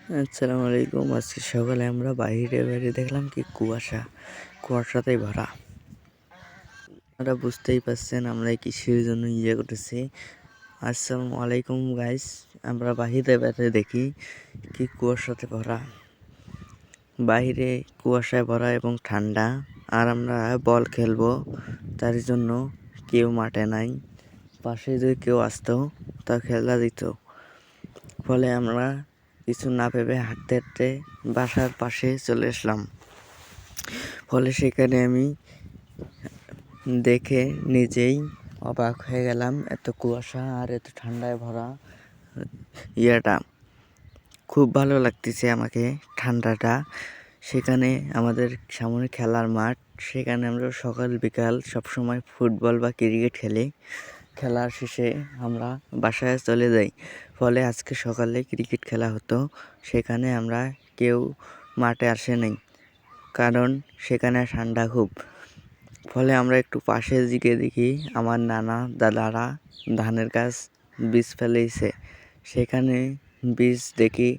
আসসালামু আলাইকুম। আজকে সকালে আমরা বাইরে দেখলাম কি কুয়াশাতেই ভরা। আপনারা বুঝতেই পারছেন আমরা কিসের জন্য করতেছি। আসসালামু আলাইকুম গাইস, আমরা বাইরে দেখি কি কুয়াশাতে ভরা, বাইরে কুয়াশায় ভরা এবং ঠান্ডা। আর আমরা বল খেলবো, তার জন্য কেউ মাঠে নাই। পাশে যদি কেউ আসতো তা খেলা দিত। ফলে আমরা কিছু না ভেবে হাঁটতে বাসার পাশে চলে আসলাম। ফলে সেখানে আমি দেখে নিজেই অবাক হয়ে গেলাম, এত কুয়াশা আর এত ঠান্ডায় ভরা ইয়াটা। খুব ভালো লাগতেছে আমাকে ঠান্ডাটা। সেখানে আমাদের সামনে খেলার মাঠ, সেখানে আমরা সকাল বিকাল সবসময় ফুটবল বা ক্রিকেট খেলি। খেলার শেষে আমরা বাসায় চলে যাই। ফলে আজকে সকালে ক্রিকেট খেলা হতো, সেখানে আমরা কেউ মাঠে আসে নাই, কারণ সেখানে ঠান্ডা খুব। ফলে আমরা একটু পাশে দিকে দেখি আমার নানা দাদারা ধানের গাছ বীজ ফেলেছে। সেখানে বীজ দেখি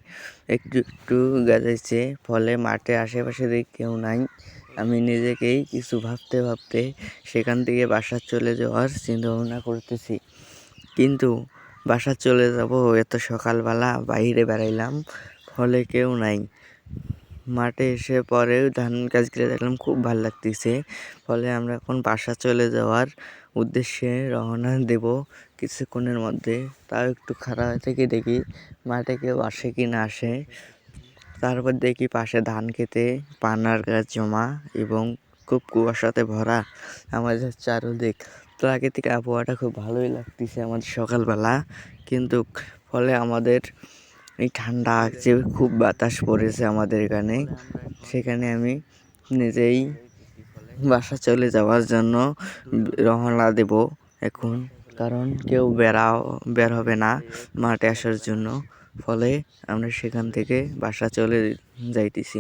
একটু একটু গাজাইছে। ফলে মাঠে আশেপাশে দেখি কেউ নাই। আমি নিজেকেই কিছু ভাবতে সেখান থেকে বাসা চলে যাওয়ার চিন্তা ভাবনা করতেছি। কিন্তু বাসা চলে যাব এত সকালবেলা, বাইরে বেড়াইলাম, ফলে কেউ নাই। মাঠে এসে পরে ধান গাছগুলো দেখলাম, খুব ভালো লাগতেছে। ফলে আমরা এখন বাসা চলে যাওয়ার উদ্দেশ্যে রওনা দেব কিছুক্ষণের মধ্যে। তাও একটু খারাপ থেকে দেখি মাঠে কেউ আসে কি না আসে। তারপর দেখি পাশে ধান খেতে পানার গাছ জমা এবং খুব কুয়াশাতে ভরা আমাদের চারদিক। প্রাকৃতিক আবহাওয়াটা খুব ভালোই লাগতেছে আমাদের সকালবেলা। কিন্তু ফলে আমাদের এই ঠান্ডা যে খুব বাতাস পড়েছে আমাদের এখানে, সেখানে আমি নিজেই বাসা চলে যাওয়ার জন্য রওনা দেব এখন। কারণ কেউ বের হবে না মাঠে আসার জন্য। ফলে আমরা সেখান থেকে বাসা চলে যাইতেছি।